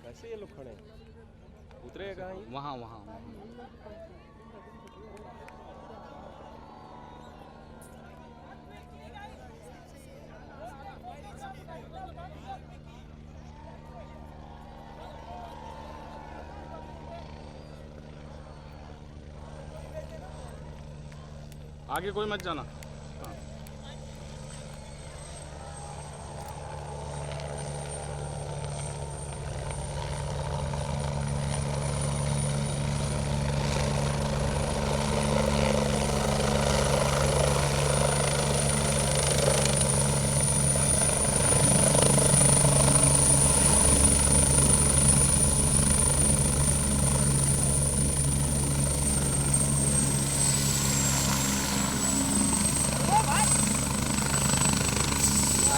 कैसे ये लोग खड़े उतरेगा वहाँ वहाँ आगे कोई मत जाना।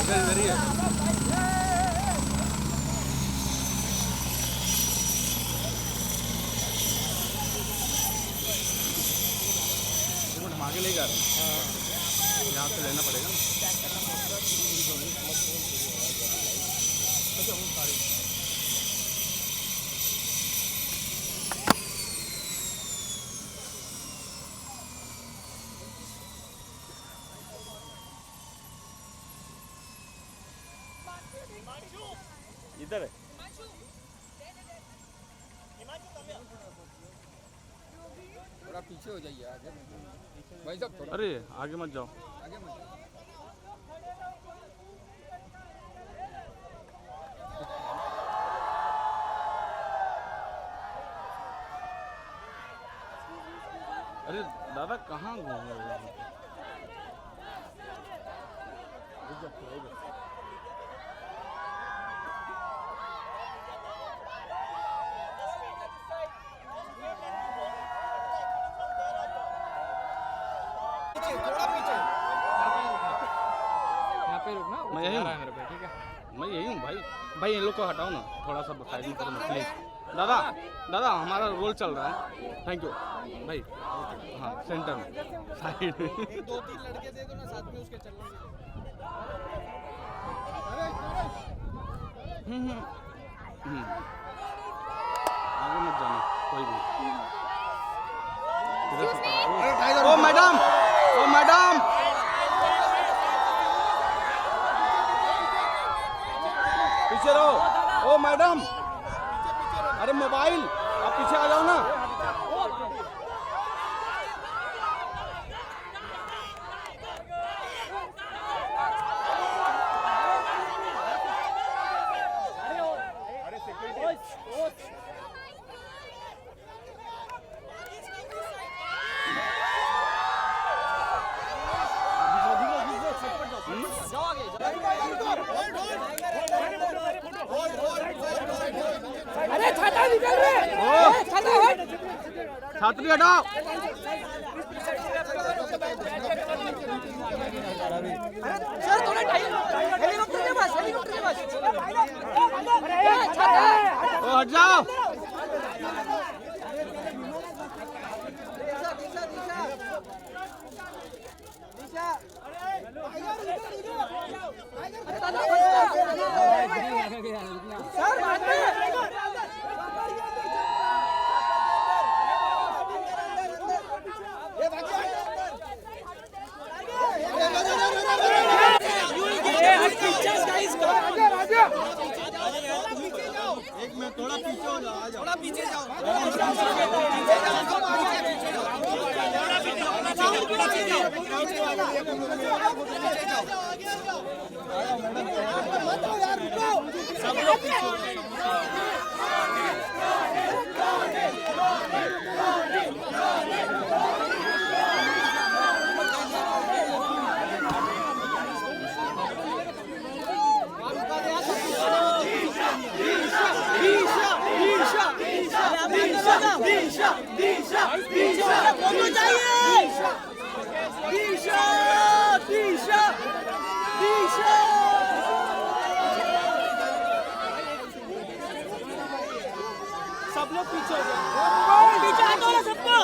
इधर ही है। हम आगे नहीं जा रहे हैं, यहाँ से लेना पड़ेगा ना। इधर है। थोड़ा पीछे हो जाइए, आगे भाई साहब थोड़ा। अरे आगे मत जाओ, आगे मत जाओ। अरे दादा कहाँ घूम रहे हो? मैं यही हूँ, ठीक है मैं यही हूँ भाई। भाई इन लोग को हटाओ ना, थोड़ा सा साइड में करो ना प्लीज। दादा दादा हमारा रोल चल रहा है, थैंक यू भाई। हाँ सेंटर में साइड में 2-3 लड़के दे दो ना साथ में, उसके चलने। आगे मत जाना कोई भी। ओ मैडम, ओ मैडम, पीछे रहो। ओ मैडम, अरे मोबाइल आप पीछे आ जाओ ना। अरे छाता निकल रहे, छाता हट, छात्री हटाओ। सर थोड़ा टाइम, हेलीकॉप्टर के पास, हेलीकॉप्टर के पास। अरे छाता ओ हट जाओ। सर बाद में एक मिनट थोड़ा पीछे हो जाओ। सब लोग पीछे हो जाओ, पीछे हटो ना सबको,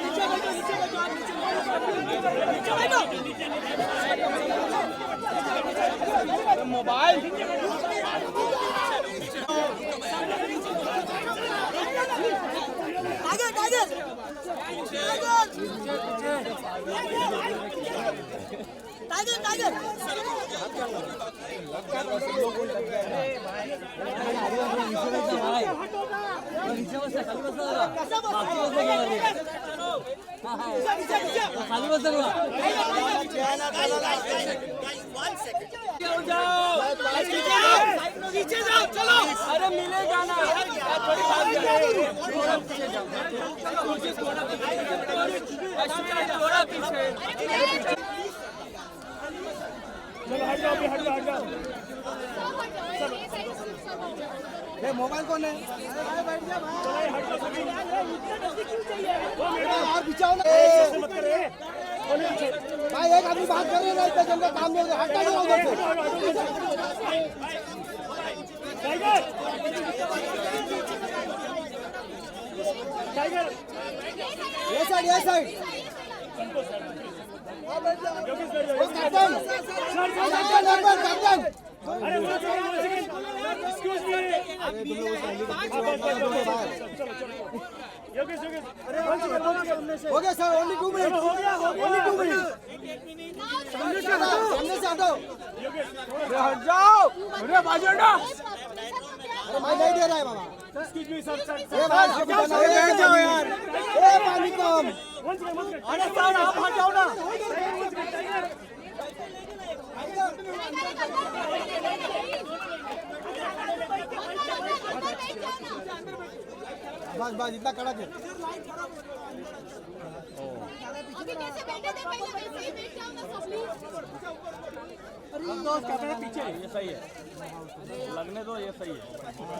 नीचे बैठो, नीचे बैठो, आप नीचे बैठो, mobile tiger tiger tiger tiger नीचे बस खाली बस खाली बस पीछे जाओ, चलो, अरे मिलेगा ना, थोड़ी बात थोड़ा पीछे जाओ, थोड़ा पीछे, चलो हट जाओ, हट जाओ, हट जाओ। ये मोबाइल कौन है? बैठ जा भाई, हट जाओ सभी, और बिचाओ ना, मत करे भाई, एक आदमी बात कर रहे हैं, इतना जल्दी काम नहीं होगा, हटा जाओ उधर से। टाइगर टाइगर ये साइड, ये साइड, कैप्टन कैप्टन, अरे एक्सक्यूज मी, हो गया सर, ओनली 2 मिनट, हो गया, ओनली 2 मिनट, सामने से हटो, अरे हट जाओ, अरे बाजू हटो, अरे मैं नहीं दे रहा है बाबा, एक्सक्यूज मी सर, सर भाई बैठ जाओ यार, ए पानी कम, अरे सर आप हट जाओ ना, बस बस इतना कड़ा के अभी कैसे बैठे थे पहले वैसे ही बैठ जाओ ना सब अब दोस्त कैमरा पीछे, ये सही है, लगने दो, ये सही है,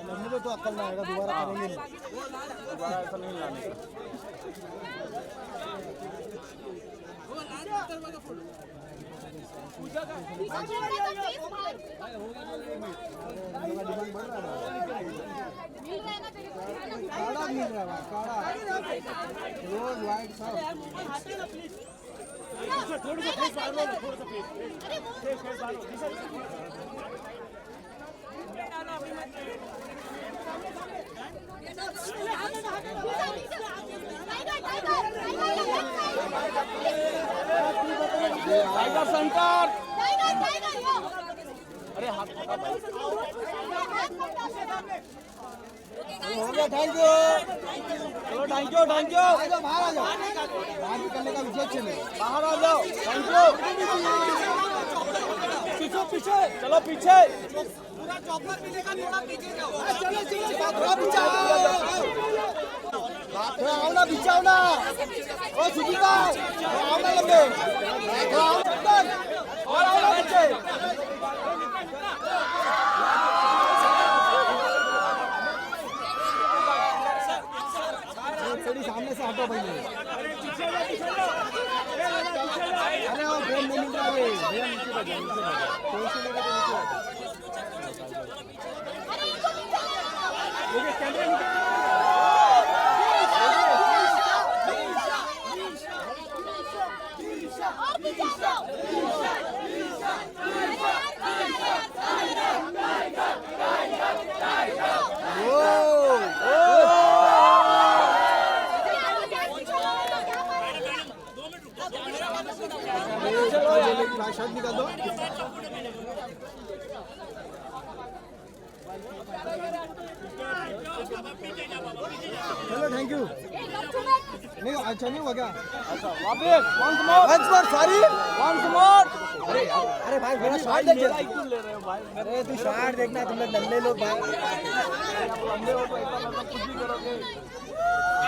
लगने दो तो अक्ल ना आएगा, दोबारा करेंगे नहीं, दोबारा ऐसा नहीं लाने का। काढ़ा मिल रहा है, काढ़ा रोज वाइट सब, थोड़ा सा फेस बाहर लो, थोड़ा सा फेस बाहर टाइगर सेंटर, अरे हाथ हटा भाई, हो गया, थैंक यू, चलो थैंक यू, थैंक यू, आ जाओ बाहर, आ जाओ, बाहर निकलने का विषय नहीं, बाहर आ जाओ, थैंक यू, पीछे पीछे, चलो पीछे, पूरा चॉपर मिलेगा, थोड़ा पीछे जाओ, चलो चलो, थोड़ा पीछे आओ, थोड़ा आओ ना, पीछे आओ ना, ओ सुजीता, आओ ना लंबे, थोड़ा आओ अंदर, और आओ ना पीछे, थोड़ी सामने से हटो भैया, अरे वो फ्रेम नहीं मिल रहा है, भैया नीचे बैठो, नीचे बैठो, कोई से लेकर नीचे बैठो, कैमरा शर्ट निकाल दो, चलो थैंक यू नहीं अच्छा नहीं हुआ क्या अच्छा वापस once more sorry once more अरे भाई मेरा शॉट देख मेरा क्यों ले रहे हो भाई अरे तू शॉट देखना तुम लोग नल्ले लोग भाई आप लंबे हो तो ऐसा मतलब कुछ भी करोगे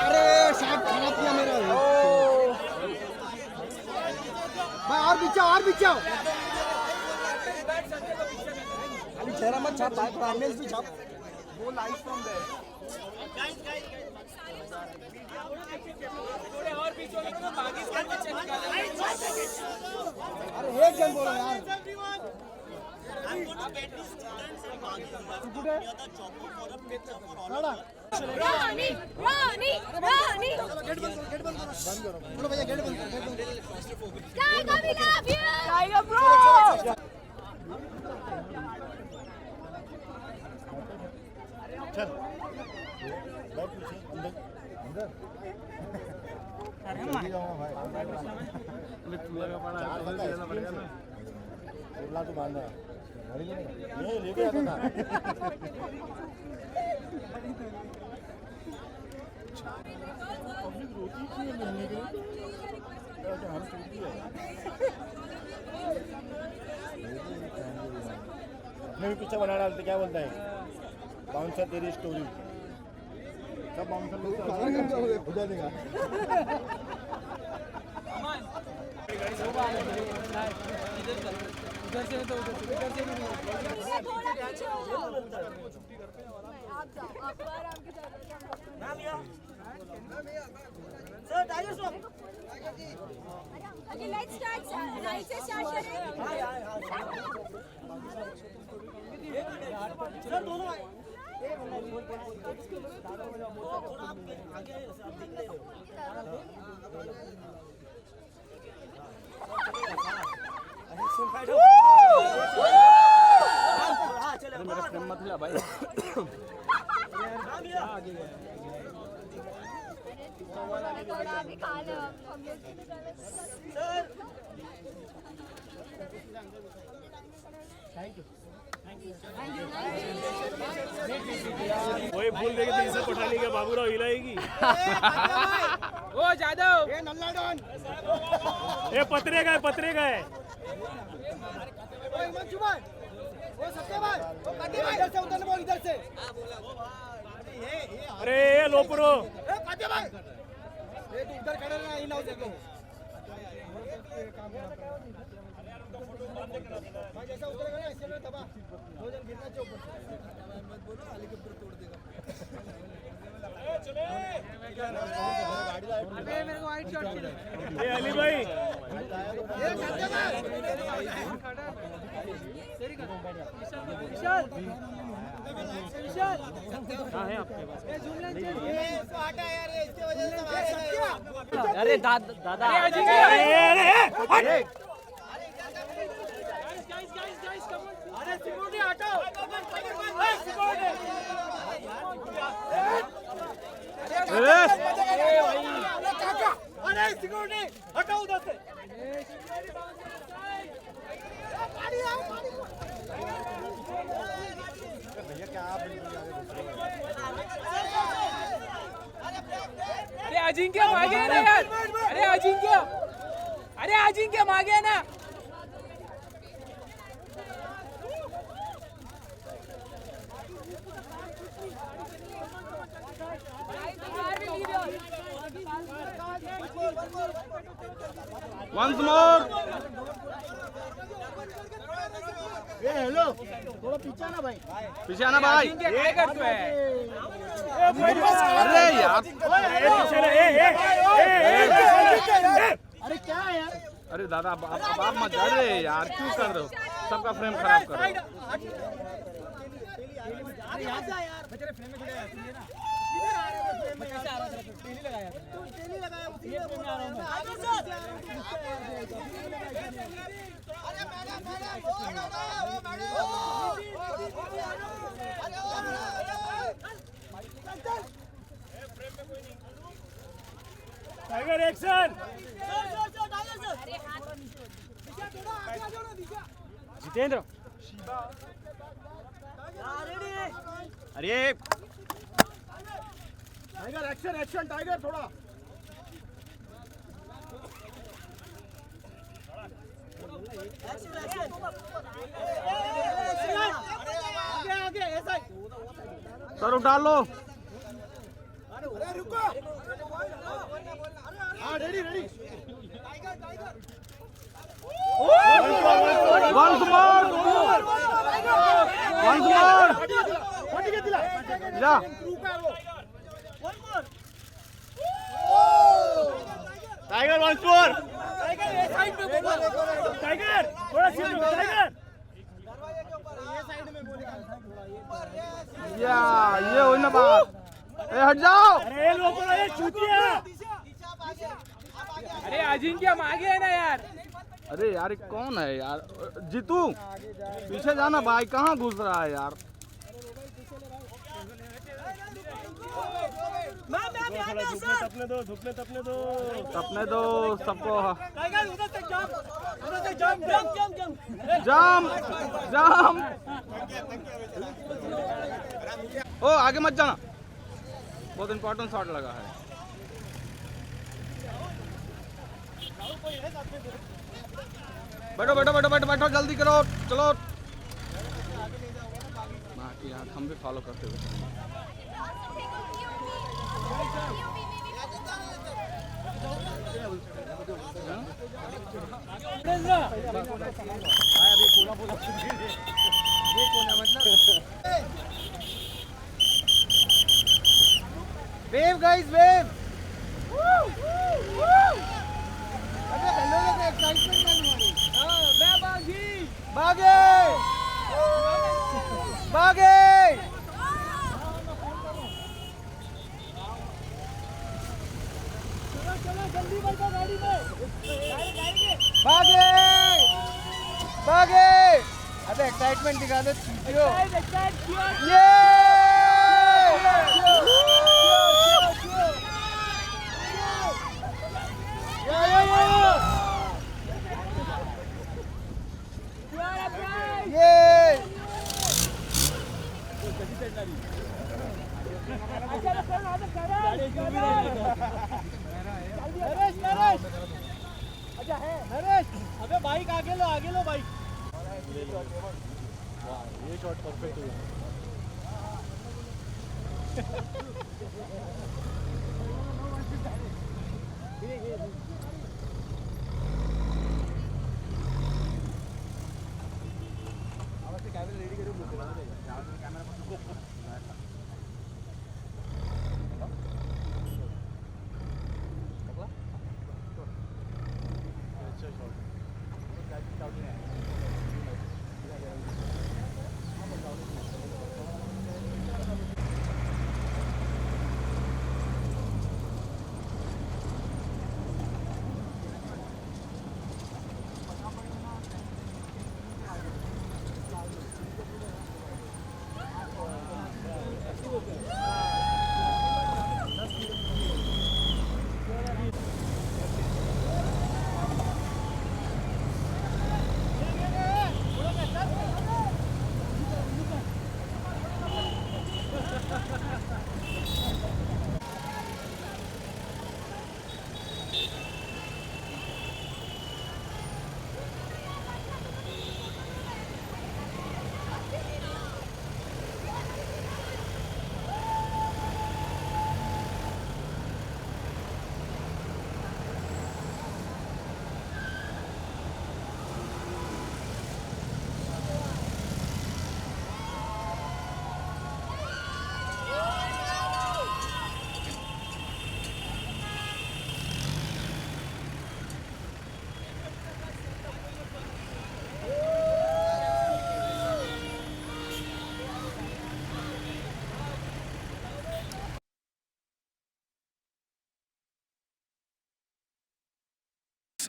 अरे शॉट खराब किया मेरा भाई और पीछे खाली चेहरा मत छाप भाई थोड़ा एंगल्स भी छाप वो लाइट फ्रॉम देयर अरे एक जन बोलो यार रानी गेट बंद करो बोलो भैया गेट बंद tiger we love you tiger bro चल बैठ पीछे अंदर अरे भाई बोला तो बांधा ये लेके आता था पब्लिक रोती क्यों है मिलने के लिए तो हम चलती है अपने भी पीछे बना डालते क्या बोलता है बाउंसर तेरी स्टोरी सब बाउंसर लोग खुदा देगा इधर से तो इधर से भी नहीं थोड़ा पीछे हो जाओ आप जाओ आप आराम के जाओ sir tiger Shroff okay let's start right से स्टार्ट करें सर दोनों आए मेरा फ्रेम मत हिला भाई थोड़ा अभी खा लो हम लोग वही भूल गए कि इसे पठानी का बाबूराव हिलाएगी ओ जादव ये नल्ला डॉन ये पतरे का है ओए हिमांशु भाई ओ सत्य भाई ओ काटे भाई इधर से उधर बोल इधर से अरे ये लोपरो ए काटे भाई ये तू उधर खड़ा रहना इन हाउस को भाई जैसा उतरेगा ना ऐसे में दबा दो जन गिरना चाहिए ऊपर मत बोलो हेलीकॉप्टर तोड़ देगा अबे मेरे को वाइट शॉट चाहिए ये अली भाई ये काटे भाई विशाल हाँ है आपके पास अरे दादा अरे सिक्योरिटी हटाओ अरे सिक्योरिटी हटाओ उधर से भैया क्या आप अरे अजिंक्य मागे ना यार अरे अजिंक्य मागे ना once more ए हेलो थोड़ा पीछे आना भाई पीछे आना भाई क्या करते है अरे यार अरे क्या है यार अरे दादा अब आप मत जा रहे यार क्यों कर रहे हो सबका फ्रेम खराब कर रहे हो अरे यार मैं तेरे फ्रेम में खड़ा है सुनिए ना इधर आ रहा है फ्रेम में कैसे आ रहा है टेली लगाया तू टेली लगाया उसी में बोल रहा हूं मैं आगे सर अरे मैडम वो टाइगर एक्शन जितेंद्र अरे टाइगर एक्शन एक्शन टाइगर थोड़ा आगे ऐसा सर उठा लो। अरे रुको हाँ ready ready Once more. Once more. Yeah. Tiger once more tiger थोड़ा सीट टाइगर या ये हुई ना बात। ए हट जाओ। अरे लोगों ये चूतिया अरे अजिंक्य मागे आहे ना यार. अरे यार ये कौन है यार? जीतू पीछे जाना भाई, कहाँ घुस रहा है यार? तपने दो तपने दो सबको। टाइगर उधर से जंप जाम जाम। ओ आगे मत जाना, बहुत इंपॉर्टेंट शॉट लगा है। बैठो बैठो बैठो बैठो बैठो, जल्दी करो चलो। बाकी यार हम भी फॉलो करते हुए। वेव गाइस वेव अरे हेलो लोग एक्साइटमेंट है हमारी। हां मैं बागी बागे बागे चलो जल्दी बैठो गाड़ी में बागे बागे। अबे एक्साइटमेंट दिखा दो चीटियो ये अबे बाइक आगे लो बाइक। ये शॉट परफेक्ट हुआ।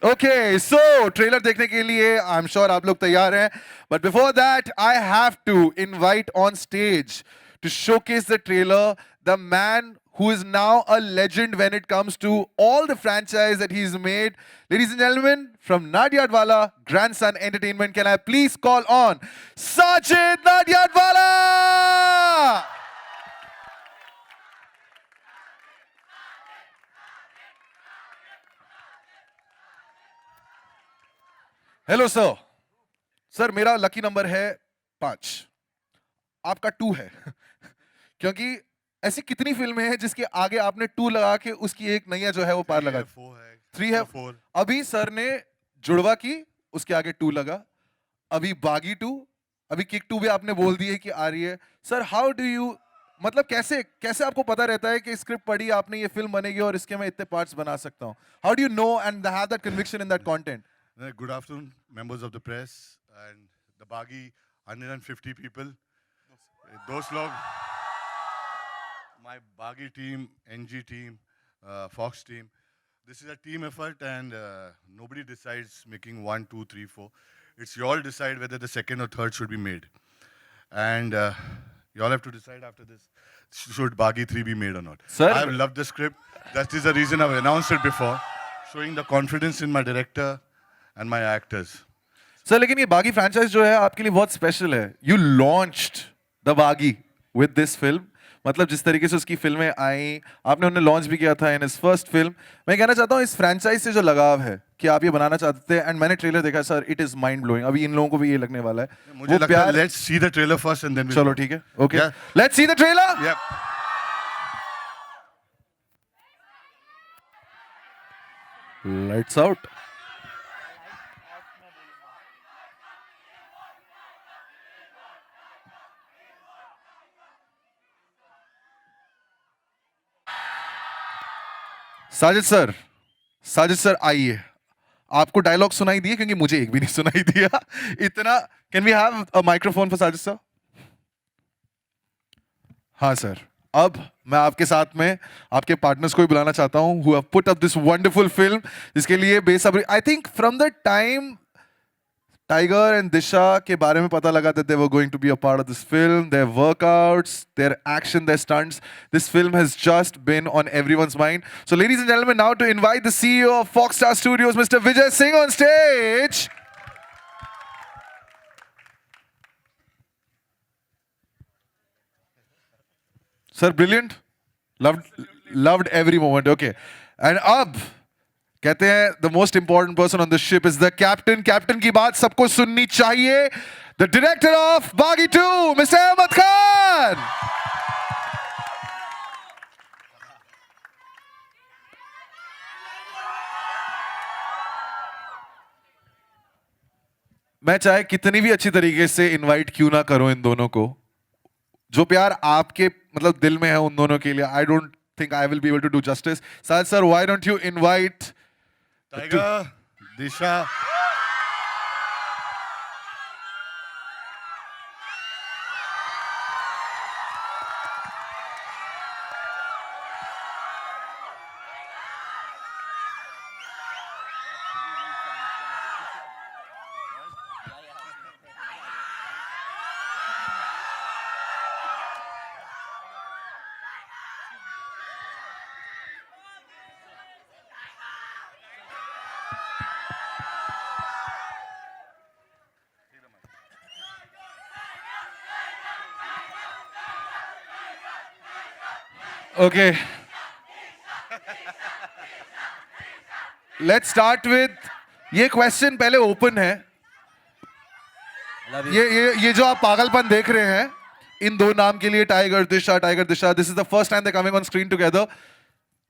Okay, so ट्रेलर देखने के लिए आई एम श्योर आप लोग तैयार हैं, but before that I have to invite on stage to showcase the trailer the man who is now a legend when it comes to all the franchise that he's made. Ladies and gentlemen, from Nadyadwala Grandson Entertainment, can I please call on Sajid Nadyadwala? Hello, sir. Sir, मेरा lucky number है 5. आपका 2 है. क्योंकि ऐसी कितनी फिल्में हैं जिसके आगे आपने 2 लगा के उसकी एक नैया जो है वो पार लगा. 3 है. अभी सर ने जुड़वा की, उसके आगे 2 लगा. अभी बागी 2, अभी किक 2 भी आपने बोल दी है कि आ रही है. सर, हाउ डू यू, मतलब कैसे आपको पता रहता है कि स्क्रिप्ट पढ़ी आपने, ये फिल्म बनेगी और इसके मैं इतने पार्ट्स बना सकता हूँ? How do you know and have that conviction in that content? Good afternoon, members of the press and the Baaghi 150 people. Those log, my Baaghi team, NG team, Fox team. This is a team effort and nobody decides making 1, 2, 3, 4. It's you all decide whether the second or third should be made. And you all have to decide after this, should Baaghi 3 be made or not. Sir, I've loved the script. That is the reason I've announced it before. Showing the confidence in my director and my actors. Sir, लेकिन ये बागी franchise जो है आपके लिए बहुत special है. You launched the बागी विद दिस फिल्म. मतलब जिस तरीके से उसकी फिल्में आई, आपने उन्हें लॉन्च भी किया था इन हिज फर्स्ट फिल्म. मैं कहना चाहता हूँ इस फ्रैंचाइज से जो लगाव है कि आप ये बनाना चाहते थे, एंड मैंने ट्रेलर देखा sir, it is mind blowing. अभी इन लोगों को भी ये लगने वाला है. मुझे लगता है let's see the trailer first and then चलो ठीक है, okay, let's see the trailer. Yep. Lights out. Sajid sir आइए. आपको डायलॉग सुनाई दिए? क्योंकि मुझे एक भी नहीं सुनाई दिया. इतना, can you have a microphone for Sajid sir? हाँ सर. अब मैं आपके साथ में आपके पार्टनर्स को भी बुलाना चाहता हूं who have put up this wonderful film, जिसके लिए बेसब्री, I think from the time Tiger and Disha के बारे में पता लगा that they were going to be a part of this film, their workouts, their action, their stunts, this film has just been on everyone's mind. So ladies and gentlemen, now to invite the CEO of Fox Star Studios, Mr. Vijay Singh on stage. Sir, brilliant. Loved every moment. Okay. And अब कहते हैं the most important person on the ship is the captain. Captain की बात सबको सुननी चाहिए. The director of Baaghi 2, Mr. Ahmed Khan. मैं चाहे कितनी भी अच्छी तरीके से इनवाइट क्यों ना करूं इन दोनों को, जो प्यार आपके मतलब दिल में है उन दोनों के लिए, I don't think I will be able to do justice. Sajid sir, why don't you invite Tiger, Disha. Okay. Let's start with, ये क्वेश्चन पहले ओपन है. ये जो आप पागलपन देख रहे हैं इन दो नाम के लिए, tiger Disha, this is the first time they're coming on screen together.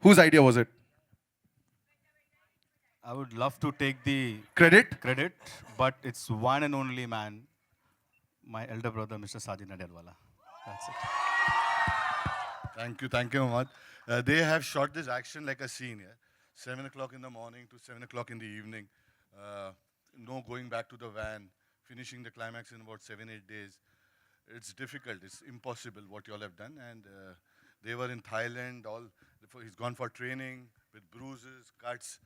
Whose idea was it? I would love to take the Credit? but it's one and only man, my elder brother, Mr. Sajid Nadyadwala. That's it. Thank you, Ahmad. They have shot this action like a scene, yeah? 7 o'clock in the morning to 7 o'clock in the evening. No going back to the van, finishing the climax in about 7-8 days. It's difficult, it's impossible what you all have done. And they were in Thailand, he's gone for training with bruises, cuts.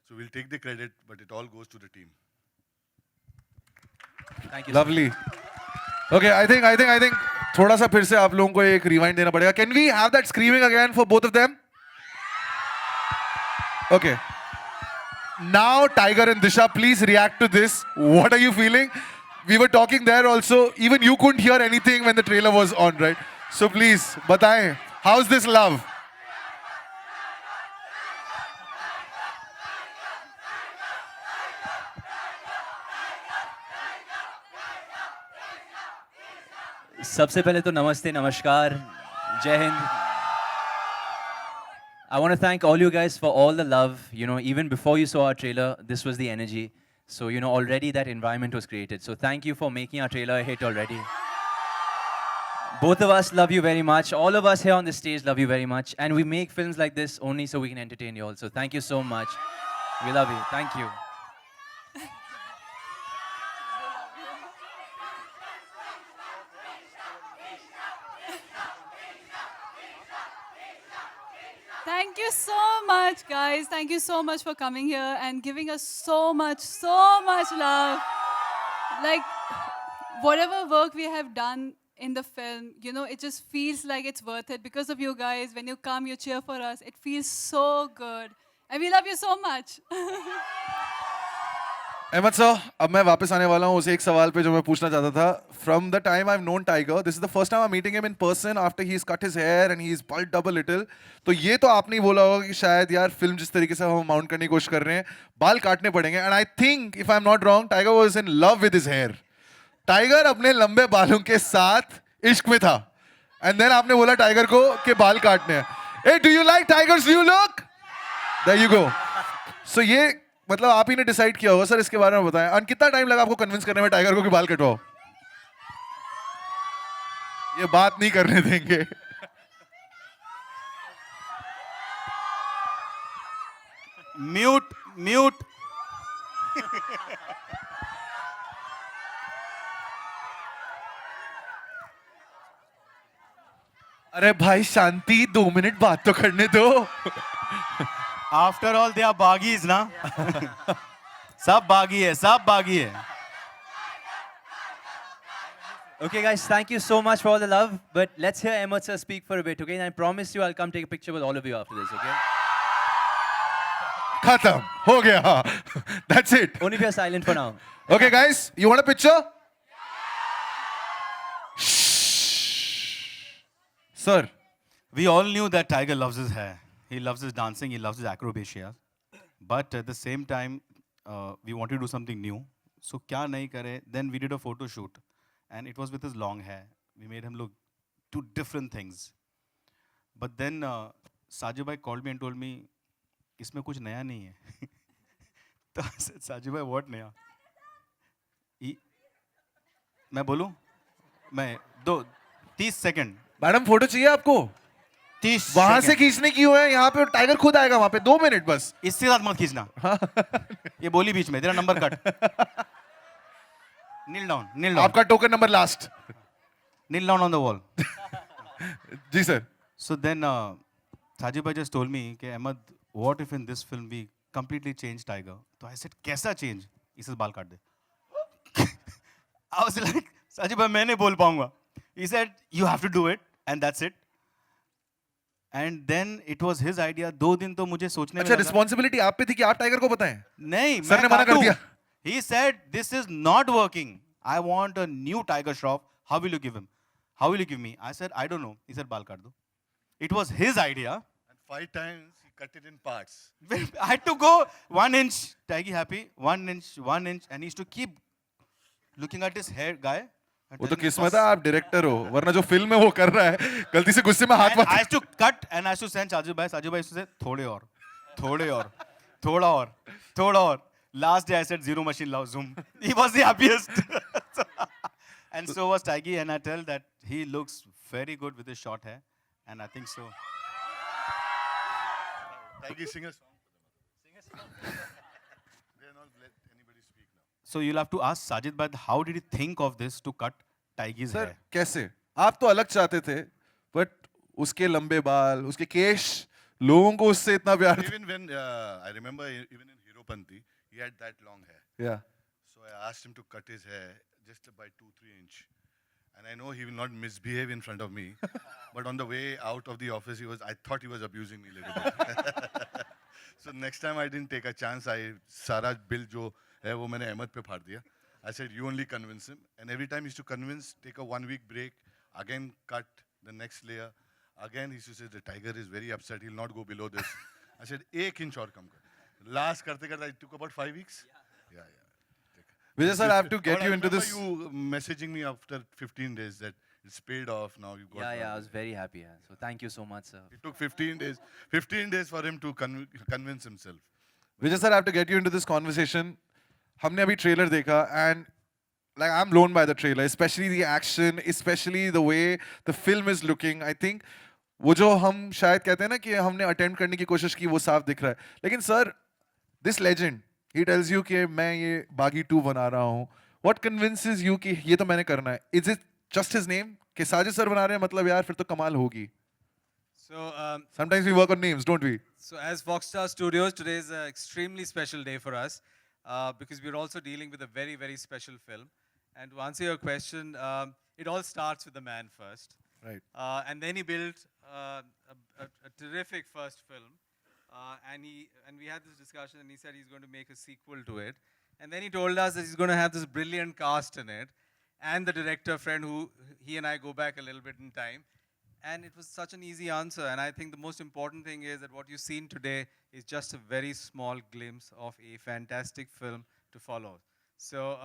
So we'll take the credit, but it all goes to the team. Thank you. Lovely. Okay, I think थोड़ा सा फिर से आप लोगों को एक rewind देना पड़ेगा. Can we have that screaming again for both of them? Okay. Now, Tiger and Disha, please react to this. What are you feeling? We were talking there also. Even you couldn't hear anything when the trailer was on, right? So please, बताएं. How's this love? सबसे पहले तो नमस्ते, नमस्कार, जय Hind. I want to thank all you guys for all the love. You know, even before you saw our trailer, this was the energy. So, you know, already that environment was created. So thank you for making our trailer a hit already. Both of us love you very much. All of us here on the stage love you very much. And we make films like this only so we can entertain you all. So thank you so much. We love you. Thank you. Thank you so much, guys. Thank you so much for coming here and giving us so much love. Like, whatever work we have done in the film, you know, it just feels like it's worth it because of you guys. When you come, you cheer for us. It feels so good. And we love you so much. Ahmed sir, अब मैं वापस आने वाला हूँ उस एक सवाल पे जो मैं पूछना चाहता था. From the time I've known Tiger, this is the first time I'm meeting him in person after he's cut his hair and he's bulked up a little. तो ये तो आपने ही बोला होगा कि शायद यार फिल्म जिस तरीके से हम माउंट करने की कोशिश कर रहे हैं, बाल काटने पड़ेंगे. And I think, if I'm not wrong, Tiger was in love with his hair. Tiger अपने लंबे बालों के साथ इश्क में था. And then आपने बोला Tiger को कि बाल काटने हैं. Hey, do you like Tiger's new look? There you go. So ये मतलब आप ही ने डिसाइड किया होगा. सर इसके बारे में बताएं. और कितना टाइम लगा आपको कन्विंस करने में टाइगर को कि बाल कटवाओ? ये बात नहीं करने देंगे. म्यूट. अरे भाई शांति, 2 मिनट बात तो करने दो. After all, they are Baaghis, na? सब बागी है. Okay, guys, thank you so much for all the love. But let's hear Ahmed sir speak for a bit, okay? And I promise you I'll come take a picture with all of you after this, okay? खत्म हो गया. That's it. Only if you're silent for now. Okay, guys, you want a picture? Sir. We all knew that Tiger loves his hair. He loves his dancing. He loves his acrobatia. But at the same time, we wanted to do something new. So kya nahi kare? Then we did a photo shoot. And it was with his long hair. We made him look two different things. But then Sajid bhai called me and told me, इसमें कुछ नया नहीं है. तो I said, Sajid bhai, what नया? मैं बोलूं? मैं 30 सेकंड. मैडम फोटो चाहिए आपको? 30 वहां से खींचने की है. यहाँ पे टाइगर खुद आएगा वहां पे. 2 मिनट बस. इससे साथ मत खींचना. ये बोली बीच में. तेरा नंबर कट. Kneel down. आपका token number last. Kneel down on the wall. जी sir. So then Sajid bhai just told me कि Ahmed, what if in this film we completely change Tiger? So I said, कैसा change? He says, बाल काट दे. I was like, Sajid bhai, मैं नहीं बोल पाऊंगा. He said, you have to do it, and that's it. And then it was his idea. 2 दिन तो मुझे सोचने में अच्छा, रिस्पॉन्सिबिलिटी आप पे थी कि आप टाइगर को बताएं? नहीं, सर ने मना कर दिया. He said, this is not working. I want a new Tiger Shroff. How will you give him? How will you give me? I said, I don't know. He said, बाल काट दो. It was his idea. And 5 times he cut it in parts. I had to go 1 inch. Tiger happy. 1 inch, 1 inch. And he used to keep looking at his hair guy. वो तो किस्मत है आप director हो, वरना जो film है वो कर रहा है. गलती से गुस्से में हाथ मत. I used to cut and I used to send Sajid bhai. Sajid bhai used to say, थोड़ा और. Last day I said, zero machine love, zoom. He was the happiest. And so was Tiger. And I tell that he looks very good with his short hair. And I think so. Tiger, sing a song. They are not let anybody speak now. So you'll have to ask Sajid bhai, how did he think of this to cut Tiger's sir hair? कैसे? आप तो अलग चाहते थे, but उसके लंबे बाल, उसके केश, लोगों को उससे इतना प्यार. Even when I remember, even in Hero Panti, he had that long hair. Yeah. So I asked him to cut his hair just by 2-3 inch. and I know he will not misbehave in front of me. But on the way out of the office, I thought he was abusing me a little bit. So next time I didn't take a chance. Sara bill jo hai wo maine Ahmed pe phad diya. I said, you only convince him. And every time he used to convince, take a 1 week break, again cut the next layer. Again he used to say, the tiger is very upset, he'll not go below this. I said, 1 inch aur kam kar. Last karte karte, it took about 5 weeks. Yeah. Vijay sir, I have to get you into this. You messaging me after 15 days that it's paid off now. You got. Yeah, I was very happy. Yeah. So thank you so much, sir. It took 15 days. 15 days for him to convince himself. Vijay sir, I have to get you into this conversation. हमने अभी trailer देखा and like I'm blown by the trailer, especially the action, especially the way the film is looking. I think वो जो हम शायद कहते हैं ना कि हमने attempt करने की कोशिश की वो साफ दिख रहा है. लेकिन sir, this legend, he tells you कि मैं ये बागी 2 बना रहा हूँ. What convinces you कि ये तो मैंने करना है? Is it just his name? कि साजिद सर बना रहे हैं मतलब यार फिर तो कमाल होगी. So Sometimes we work on names, don't we? So as Foxstar Studios, today is an extremely special day for us because we're also dealing with a very, very special film. And to answer your question, it all starts with the man first. Right. And then he built a terrific first film. And we had this discussion and he said he's going to make a sequel to it. And then he told us that he's going to have this brilliant cast in it. And the director friend who he and I go back a little bit in time. And it was such an easy answer. And I think the most important thing is that what you've seen today is just a very small glimpse of a fantastic film to follow. So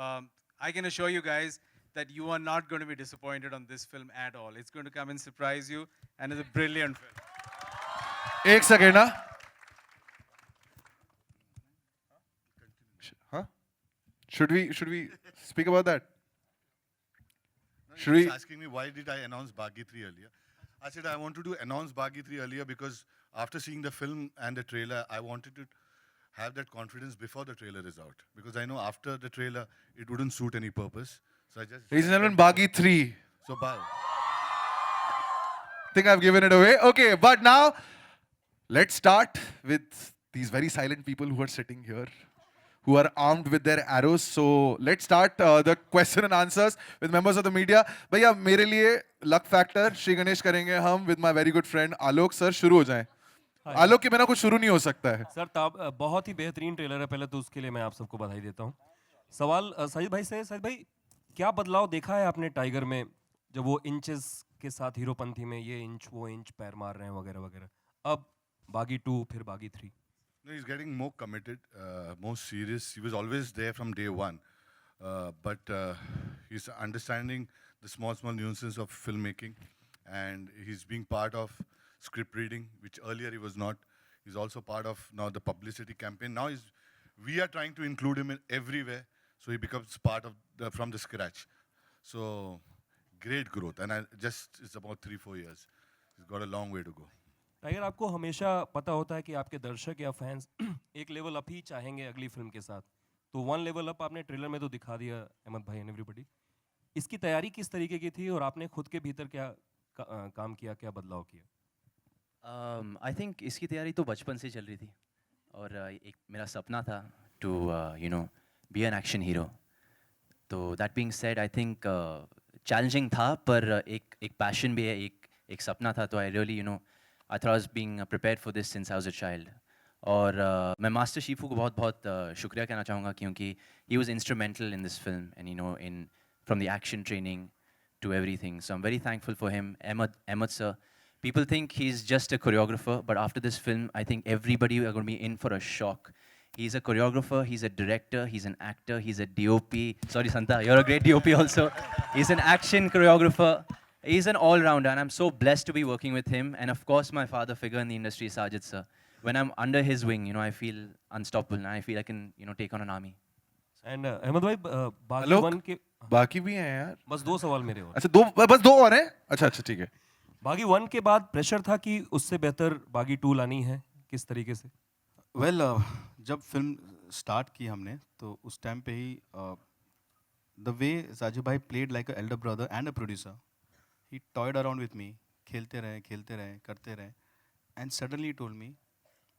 I can assure you guys that you are not going to be disappointed on this film at all. It's going to come and surprise you. And it's a brilliant film. एक second ना. Huh? Should we speak about that? He was asking me why did I announce Baaghi 3 earlier. I said I wanted to announce Baaghi 3 earlier because after seeing the film and the trailer, I wanted to have that confidence before the trailer is out. Because I know after the trailer, it wouldn't suit any purpose. So I just... Ladies and gentlemen, Baaghi 3. So bye. Think I've given it away. Okay, but now let's start with these very silent people who are sitting here, who are armed with their arrows. So let's start the question and answers with members of the media. भैया मेरे लिए luck factor Shri Ganesh करेंगे हम with my very good friend Alok sir. शुरू हो जाएं. आलोक के बिना कुछ शुरू नहीं हो सकता है. सर बहुत ही बेहतरीन ट्रेलर है. पहले तो उसके लिए मैं आप सबको बधाई देता हूँ. सवाल साजिद भाई से. साजिद भाई क्या बदलाव देखा है आपने टाइगर में जब वो इंचेस के साथ हीरोपंथी में ये इंच वो इंच पैर मार रहे हैं वगैरह वगैरह, अब बागी 2 फिर बागी 3? No, he's getting more committed, more serious. He was always there from day one. But he's understanding the small nuances of filmmaking. And he's being part of script reading, which earlier he was not. He's also part of now the publicity campaign. Now we are trying to include him in everywhere. So he becomes part of from the scratch. So great growth. And it's about 3-4 years. He's got a long way to go. Tiger, आपको हमेशा पता होता है कि आपके दर्शक या fans एक लेवल अप ही चाहेंगे अगली फिल्म के साथ. तो 1 लेवल अप आपने ट्रेलर में तो दिखा दिया अहमद भाई एंड एवरीबॉडी. इसकी तैयारी किस तरीके की थी और आपने खुद के भीतर क्या काम किया, क्या बदलाव किया? आई थिंक इसकी तैयारी तो बचपन से चल रही थी और एक मेरा सपना था to be an action hero. तो that being said I think challenging था पर एक पैशन भी है, एक सपना था. तो I really I thought I was being prepared for this since I was a child. और मैं मास्टर शीफू को बहुत शुक्रिया कहना चाहूँगा क्योंकि he was instrumental in this film and from the action training to everything. So I'm very thankful for him. Ahmed sir, people think he's just a choreographer, but after this film, I think everybody are going to be in for a shock. He's a choreographer, he's a director, he's an actor, he's a DOP. Sorry Santa, you're a great DOP also. He's an action choreographer. He's an all-rounder, and I'm so blessed to be working with him. And of course, my father figure in the industry, Sajid sir. When I'm under his wing, I feel unstoppable, and I feel I can, take on an army. And Ahmed bhai, बागी 1 के बाकी भी हैं यार. बस 2 सवाल मेरे और. अच्छा बस 2 और हैं. अच्छा ठीक है. बागी 1 के बाद प्रेशर था कि उससे बेहतर बागी 2 लानी है, किस तरीके से? वेल जब फिल्म स्टार्ट की हमने तो उस टाइम पे ही द वे साजिद भाई played like a elder brother and a producer. He toyed around with me, खेलते रहे, करते रहे, and suddenly he told me,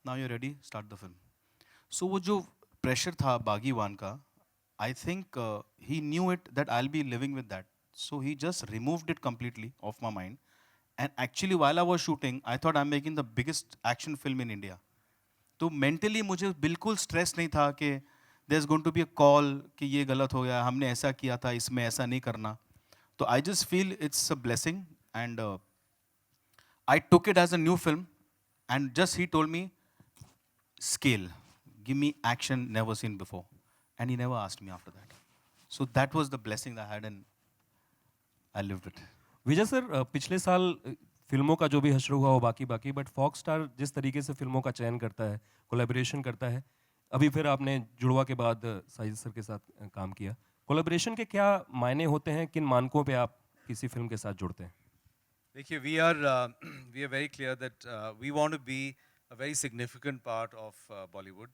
now you're ready, start the film. So वो जो pressure था बागी 1 का, I think he knew it that I'll be living with that So he just removed it completely off my mind. And actually, while I was shooting, I thought I'm making the biggest action film in India. तो mentally मुझे बिल्कुल stress नहीं था कि there's going to be a call कि ये गलत हो गया, हमने ऐसा किया था, इसमें ऐसा नहीं करना. So I just feel it's a blessing, and I took it as a new film, and just he told me, scale, give me action never seen before, and he never asked me after that. So that was the blessing that I had, and I lived it. Vijay sir, पिछले साल फिल्मों का जो भी हश्र हुआ वो बाकी, बट फॉक्स स्टार जिस तरीके से फिल्मों का चयन करता है, कोलैबोरेशन करता है, अभी फिर आपने जुड़वा के बाद साजिद सर के साथ काम किया. कोलैबोरेशन के क्या मायने होते हैं, किन मानकों पे आप किसी फिल्म के साथ जुड़ते हैं? देखिए, we are very clear that we want to be a very significant part of Bollywood,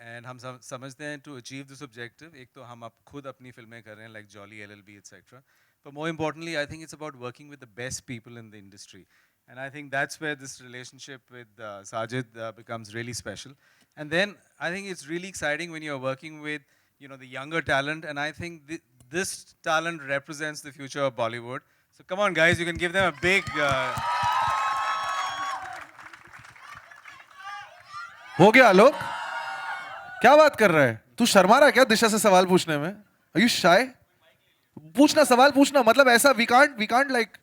and हम समझते हैं to achieve this objective, एक तो हम खुद अपनी फिल्में कर रहे हैं like Jolly LLB etc. But more importantly, I think it's about working with the best people in the industry, and I think that's where this relationship with Sajid becomes really special. And then I think it's really exciting when you're working with the younger talent, and I think this talent represents the future of Bollywood. So come on, guys, you can give them a big. हो गया आलोक, क्या बात कर रहा है तू? शर्मा रहा है क्या दिशा से सवाल पूछने में? Are you shy? पूछना, सवाल पूछना. मतलब ऐसा we can't like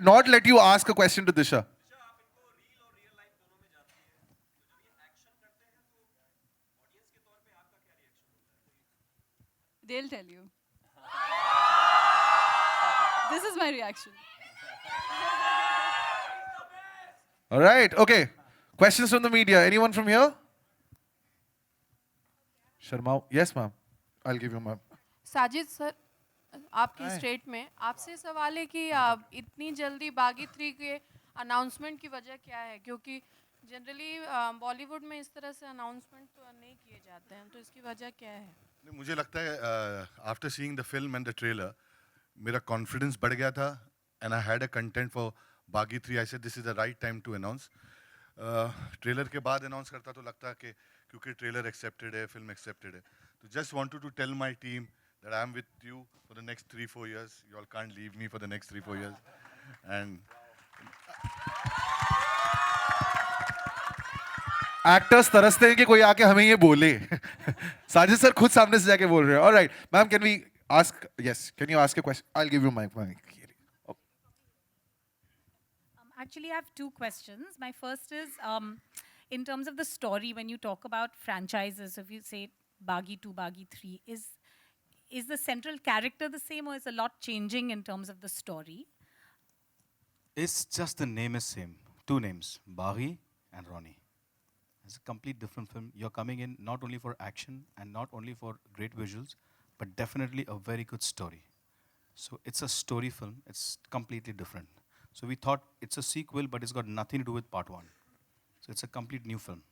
not let you ask a question to Disha. They'll tell you. This is my reaction. All right, okay. Questions from the media. Anyone from here? Sharma, yes, ma'am. I'll give you, ma'am. Sajid sir, आपकी state में आपसे सवाल है कि आप इतनी जल्दी बागी 3 के अनाउंसमेंट की वजह क्या है? क्योंकि जनरली बॉलीवुड में इस तरह से अनाउंसमेंट तो नहीं किए जाते हैं, तो इसकी वजह क्या है? मुझे लगता है after seeing the film and the trailer मेरा कॉन्फिडेंस बढ़ गया था, and I had a content for Baaghi 3. I said this is the right time to announce. Trailer के बाद अनाउंस करता तो लगता कि क्योंकि ट्रेलर एक्सेप्टेड है, फिल्म एक्सेप्टेड है. तो just wanted to tell my team that I am with you for the next 3-4 years. You all can't leave me for the next 3-4 years. And actors तरसते हैं कि कोई आके हमें ये बोले. साजिद सर खुद सामने से जाके बोल रहे हैं. All right, ma'am, can we ask? Yes, can you ask a question? I'll give you my mic. Actually, I have 2 questions. My first is, in terms of the story, when you talk about franchises, if you say Baaghi 2, Baaghi 3, is the central character the same, or is a lot changing in terms of the story? It's just the name is same. 2 names, Baaghi and Ronnie. It's a complete different film. You're coming in not only for action and not only for great visuals, but definitely a very good story. So it's a story film. It's completely different. So we thought it's a sequel, but it's got nothing to do with part 1. So it's a complete new film.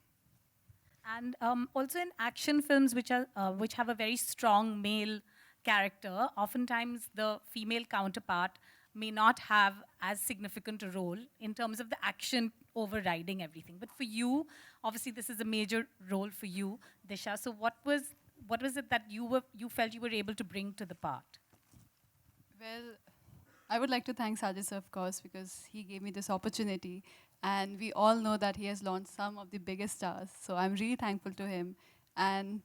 And also in action films, which have a very strong male character, oftentimes the female counterpart may not have as significant a role in terms of the action overriding everything. But for you, obviously this is a major role for you, Disha. So what was it that you felt you were able to bring to the part? Well, I would like to thank Sajid sir, of course, because he gave me this opportunity. And we all know that he has launched some of the biggest stars. So I'm really thankful to him. And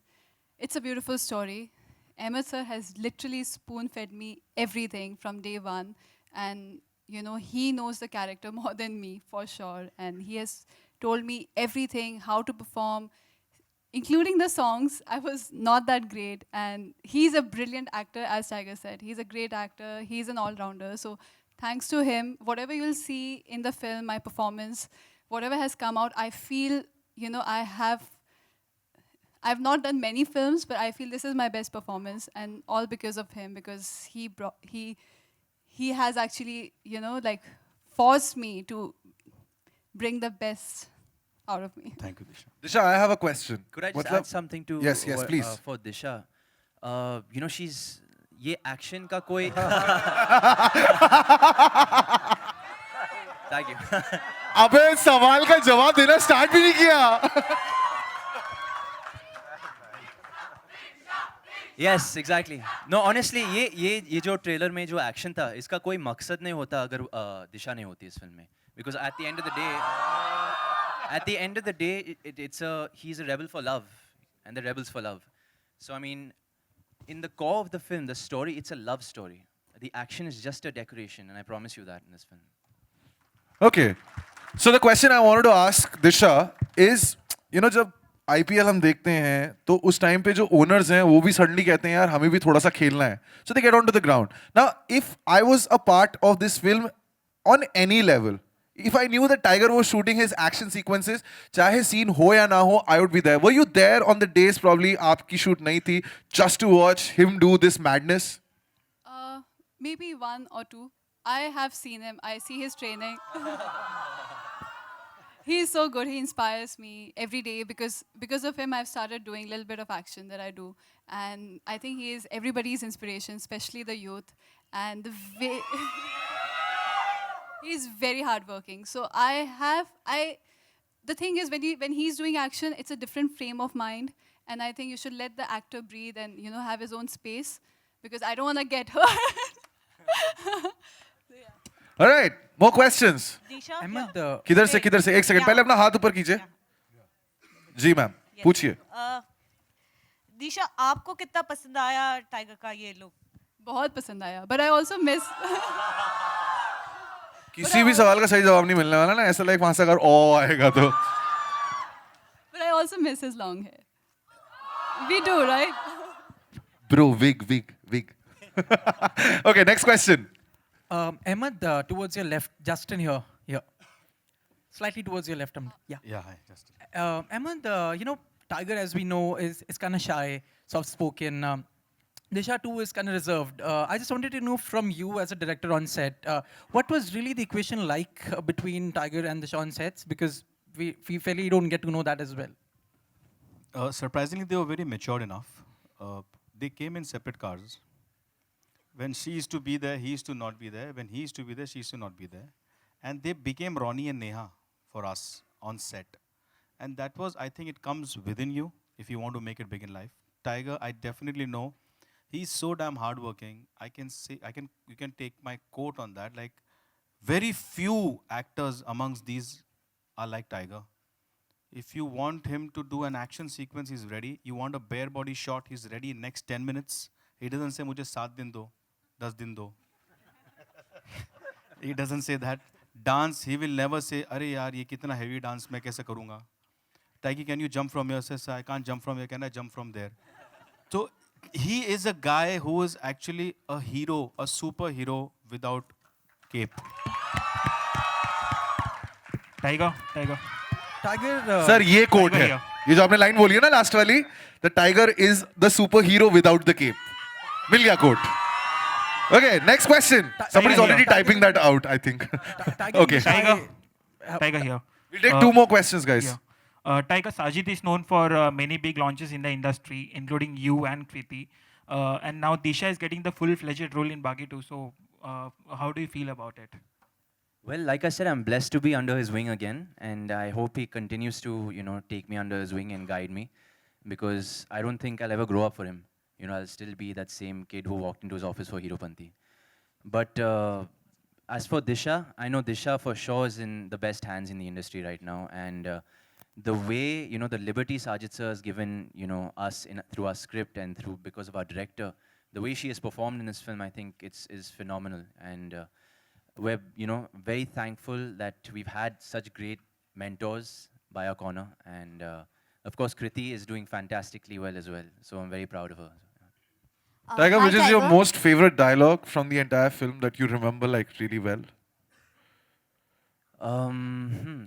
it's a beautiful story. Ahmed sir has literally spoon-fed me everything from day one. And, he knows the character more than me, for sure. And he has told me everything, how to perform, including the songs. I was not that great. And he's a brilliant actor, as Tiger said. He's a great actor. He's an all-rounder. So thanks to him, whatever you'll see in the film, my performance, whatever has come out, I feel, I've not done many films, but I feel this is my best performance, and all because of him, because he has actually, forced me to bring the best out of me. Thank you, Disha. Disha, I have a question. Could I just add something to? Yes, please. For Disha, she's ये action का कोई Thank you. अबे सवाल का जवाब देना start भी नहीं किया. Yes, exactly. No, honestly, ये जो ट्रेलर में जो एक्शन था, इसका कोई मकसद नहीं होता अगर दिशा नहीं होती इस फिल्म में. Because at the end of the day, he's a rebel for love, and the rebels for love. So I mean, in the core of the film, the story, it's a love story. The action is just a decoration, and I promise you that in this film. Okay. So the question I wanted to ask Disha is, जब IPL हम देखते हैं तो उस time पे जो owners हैं वो भी सडनली कहते हैं यार हमें भी थोड़ा सा खेलना है. So they get onto the ground. Now, if I was a part of this film on any level, if I knew that Tiger was shooting his action sequences, चाहे scene हो या ना हो, I would be there. Were you there on the days probably आपकी shoot नहीं थी, just to watch him do this madness? Maybe 1 or 2. I have seen him. I see his training. He's so good. He inspires me every day because of him, I've started doing a little bit of action that I do. And I think he is everybody's inspiration, especially the youth. And he's very hardworking. So the thing is when he's doing action, it's a different frame of mind. And I think you should let the actor breathe and, have his own space because I don't want to get hurt. All right, more questions. Ahmad किधर से एक second पहले अपना हाथ ऊपर कीजिए. जी ma'am, पूछिए. दिशा, आपको कितना पसंद आया टाइगर का ये लुक? बहुत पसंद आया, but I also miss. किसी भी सवाल का सही जवाब नहीं मिलने वाला ना, ऐसा लाइक वहां से अगर ओ आएगा तो. But I also miss his long hair. We do, right? Bro, wig. Okay, next question. Ahmed, towards your left, Justin here. Slightly towards your left. Yeah. Yeah, hi, Justin. Ahmed, Tiger, as we know, is kind of shy, soft-spoken. Disha too is kind of reserved. I just wanted to know from you as a director on set, what was really the equation like between Tiger and Disha on sets? Because we fairly don't get to know that as well. Surprisingly, they were very matured enough. They came in separate cars. When she used to be there, he used to not be there. When he used to be there, she used to not be there. And they became Ronnie and Neha for us on set. And that was, I think it comes within you if you want to make it big in life. Tiger, I definitely know. He's so damn hardworking. You can take my quote on that. Like, very few actors amongst these are like Tiger. If you want him to do an action sequence, he's ready. You want a bare body shot, he's ready in next 10 minutes. He doesn't say, मुझे 7 दिन दो, 10 दिन दो. He doesn't say that. Dance, he will never say, अरे यार ये कितना heavy dance मैं कैसे करूँगा? Tiger, can you jump from here? Says, I can't jump from here. Can I jump from there? So he is a guy who is actually a hero, a superhero without cape. Tiger. Sir ये coat है, ये जो आपने line बोली है ना last वाली, the tiger is the super hero without the cape. मिल गया quote. Okay, next question. Somebody's already typing that out, I think. Okay. Tiger here. We'll take 2 more questions, guys. Yeah. Tiger, Sajid is known for many big launches in the industry, including you and Kriti. And now Disha is getting the full-fledged role in Baaghi too. So how do you feel about it? Well, like I said, I'm blessed to be under his wing again, and I hope he continues to, take me under his wing and guide me, because I don't think I'll ever grow up for him. I'll still be that same kid who walked into his office for Heropanti. But as for Disha, I know Disha for sure is in the best hands in the industry right now, and the way, the liberty Sajid sir has given, us through our script and because of our director, the way she has performed in this film, I think is phenomenal. And we're, very thankful that we've had such great mentors by our corner. And of course, Kriti is doing fantastically well as well. So I'm very proud of her. Tiger, which is your most favorite dialogue from the entire film that you remember like really well?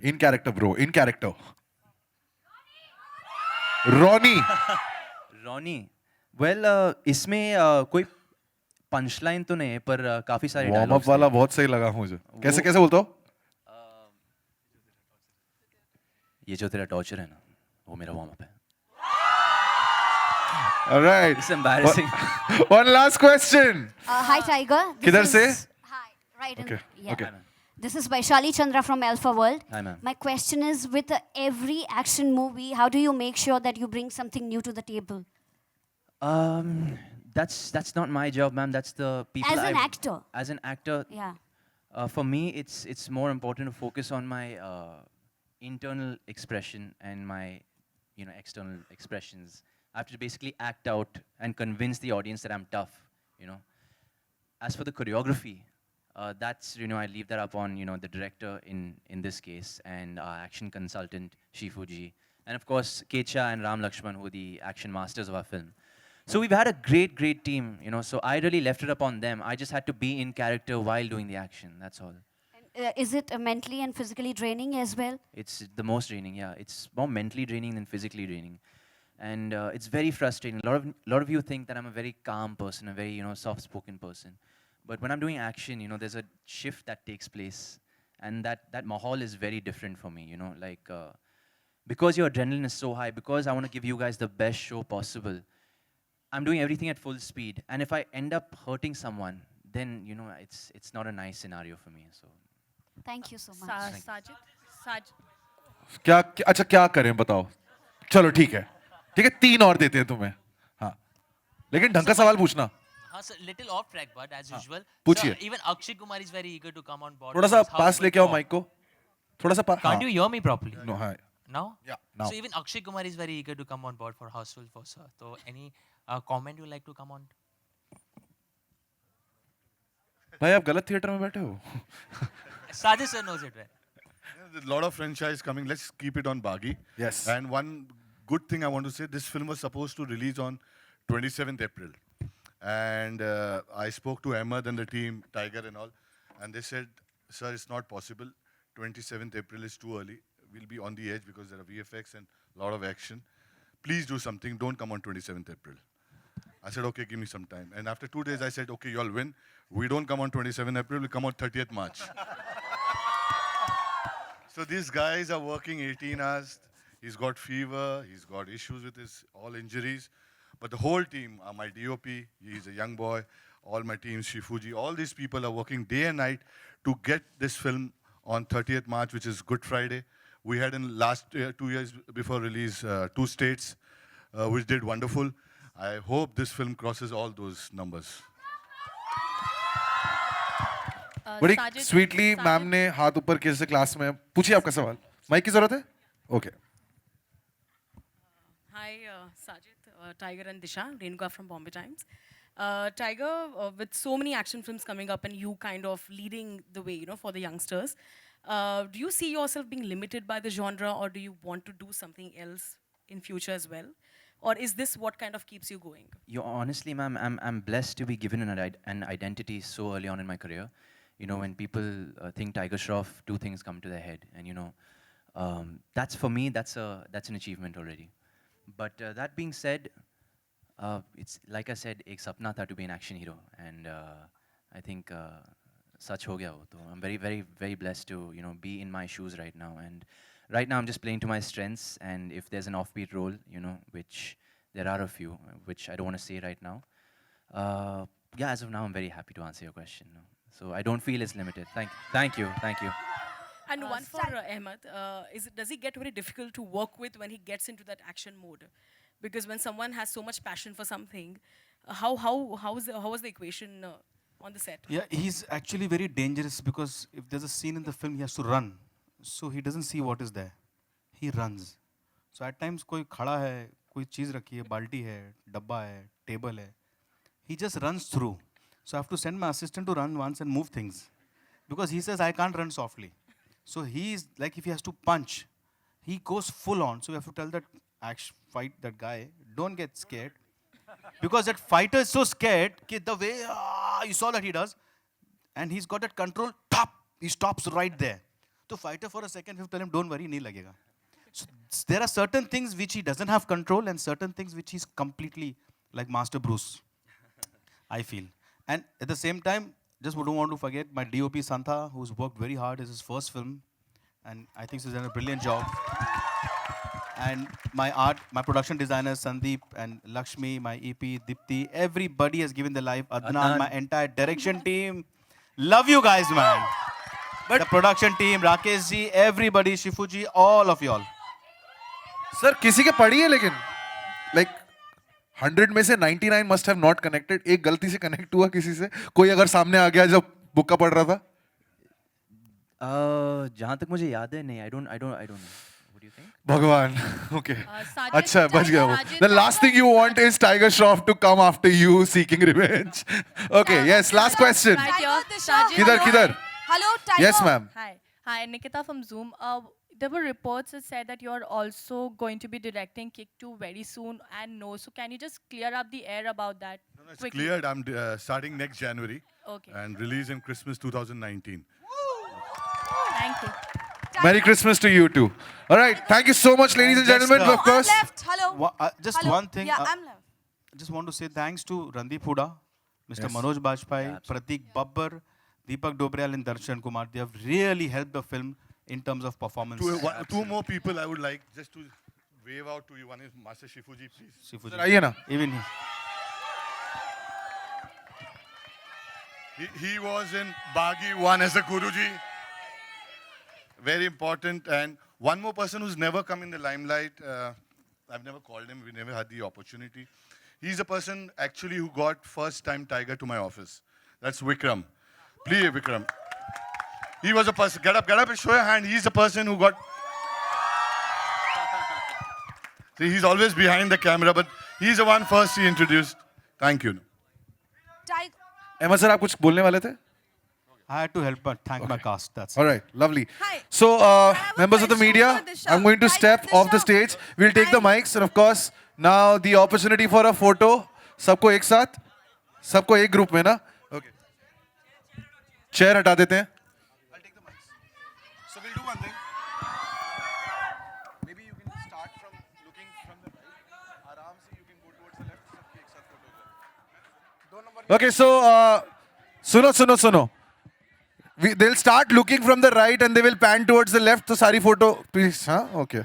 In character, bro. In character. Ronnie. Well, इसमें कोई punchline तो नहीं है, पर काफी सारे warm up वाला बहुत सही लगा मुझे. कैसे बोलते हो? ये जो तेरा टॉर्चर है ना, वो मेरा वार्म अप है. All right. It's embarrassing. One last question. Hi, Tiger. किधर से? Hi. Right. Okay. Yeah. Okay. This is Vaishali Chandra from Alpha World. Hi, ma'am. My question is, with every action movie, how do you make sure that you bring something new to the table? That's not my job, ma'am. That's the people. As an actor. As an actor. Yeah. For me, it's more important to focus on my internal expression and my, external expressions. I have to basically act out and convince the audience that I'm tough. As for the choreography, that's I leave that up on the director in this case and our action consultant Shifuji, and of course Kecha and Ram Lakshman, who are the action masters of our film. So we've had a great team, so I really left it up on them. I just had to be in character while doing the action, that's all. Is it mentally and physically draining as well? It's the most draining, yeah. It's more mentally draining than physically draining. And it's very frustrating. A lot of you think that I'm a very calm person, a very, soft-spoken person. But when I'm doing action, there's a shift that takes place. And that mahal is very different for me, because your adrenaline is so high, because I want to give you guys the best show possible, I'm doing everything at full speed. And if I end up hurting someone, then, it's not a nice scenario for me. So. Thank you so much. Sajid. क्या करें बताओ. चलो ठीक है 3 और देते हैं तुम्हें. हाँ. लेकिन ढंग का सवाल पूछना. Little off track, but as usual. पूछिए. Even Akshay Kumar is very eager to come on board. थोड़ा सा पास लेके आओ माइक को. थोड़ा सा पास. Can't you hear me properly? No, hi. Now? Yeah, now. So even Akshay Kumar is very eager to come on board for Houseful for Sir. So any comment you like to come on? भाई आप गलत theatre में बैठे हो. Sajid sir knows it well. There's a lot of franchise coming. Let's keep it on Baaghi. Yes. And one good thing I want to say, this film was supposed to release on 27th April. And I spoke to Ahmed and the team, Tiger and all, and they said, sir, it's not possible. 27th April is too early. We'll be on the edge because there are VFX and a lot of action. Please do something. Don't come on 27th April. I said, okay, give me some time. And after 2 days, I said, okay, you all win. We don't come on 27th April. We come on 30th March. So these guys are working 18 hours. He's got fever. He's got issues with his all injuries. But the whole team, my DOP, he's a young boy, all my team, Shifuji, all these people are working day and night to get this film on 30th March, which is Good Friday. We had in last 2 years before release, 2 states, which did wonderful. I hope this film crosses all those numbers. बड़ी sweetly ma'am ने हाथ ऊपर किए से class में. पूछिए आपका सवाल. माइक की जरूरत है? Okay. Hi, Sajid, Tiger and Disha, Renuka from Bombay Times. Tiger, with so many action films coming up and you kind of leading the way, for the youngsters, do you see yourself being limited by the genre, or do you want to do something else in future as well? Or is this what kind of keeps you going? Honestly, ma'am, I'm blessed to be given an identity so early on in my career. When people think Tiger Shroff, 2 things come to their head. And, that's for me, that's an achievement already. But that being said, it's like I said, ek sapna tha to be an action hero. And I think such ho gaya ho. So I'm very, very, very blessed to, be in my shoes right now. And right now I'm just playing to my strengths. And if there's an offbeat role, which there are a few, which I don't want to say right now. Yeah, as of now, I'm very happy to answer your question. So I don't feel it's limited. Thank you. And one for Ahmed, does he get very difficult to work with when he gets into that action mode? Because when someone has so much passion for something, how was the equation on the set? Yeah, he's actually very dangerous because if there's a scene in the film, he has to run. So he doesn't see what is there. He runs. So at times, कोई खड़ा है, कोई चीज़ रखी है, बाल्टी है, डब्बा है, टेबल है. He just runs through. So I have to send my assistant to run once and move things. Because he says, I can't run softly. So he's like, if he has to punch, he goes full on. So you have to tell that fight that guy, don't get scared. Because that fighter is so scared, the way you saw that he does, and he's got that control, he stops right there. So fighter for a second, you tell him, don't worry, nahi lagega. So there are certain things which he doesn't have control and certain things which he's completely like Master Bruce, I feel. And at the same time, just don't want to forget my DOP Santha, who's worked very hard. It's his first film. And I think he's done a brilliant job. And my production designers, Sandeep and Lakshmi, my EP, Dipti, everybody has given their life. Adnan, my entire direction team. Love you guys, man. But the production team, Rakesh ji, everybody, Shifuji, all of y'all. Sir, किसी के पड़ी है लेकिन, like, 100 में से 99 must have not connected. एक गलती से connect हुआ किसी से? कोई अगर सामने आ गया जब बुक्का पढ़ रहा था? जहाँ तक मुझे याद है नहीं. I don't know. What do you think? भगवान. Okay. अच्छा बच गया वो. The last thing you want is Tiger Shroff to come after you seeking revenge. Okay. Yes. Last question. किधर? Hello, Tiger. Yes, ma'am. Hi, Nikita from Zoom. There were reports that said that you're also going to be directing Kick 2 very soon, and no. So can you just clear up the air about that? No, it's cleared. I'm starting next January. Okay. And release in Christmas 2019. Thank you. Merry Christmas to you too. All right. Thank you so much, ladies and gentlemen. Of course. Hello. Just Hello. one thing. Yeah, I'm left. Just want to say thanks to Randeep Huda, Mr. Yes. Manoj Bajpayee, Pratik Babbar, Deepak Dobriyal and Darshan Kumar. They have really helped the film in terms of performance. Two more people I would like just to wave out to you. One is Master Shifuji, please. Shifuji. Sir, आइए ना. Even He was in Baaghi 1 as a Guruji. Very important. And one more person who's never come in the limelight. I've never called him. We never had the opportunity. He's a person actually who got first time Tiger to my office. That's Vikram. Please, Vikram. He was a person. Get up and show your hand. He's the person who got... See, he's always behind the camera, but he's the one first he introduced. Thank you. Emma sir, आप कुछ बोलने वाले थे? I had to help but thank my cast. That's all right. Lovely. So, members of the media, I'm going to step off the stage. We'll take the mics, and of course, now the opportunity for a photo. सबको एक साथ, सबको एक group में ना. Okay. Chair हटा देते हैं. I'll take the mics. So we'll do one thing. Maybe you can start from looking from the right. आराम से you can go towards the left. सबके एक साथ photo लो. Okay, so सुनो. They'll start looking from the right and they will pan towards the left. So सारी photo, please. हाँ, okay.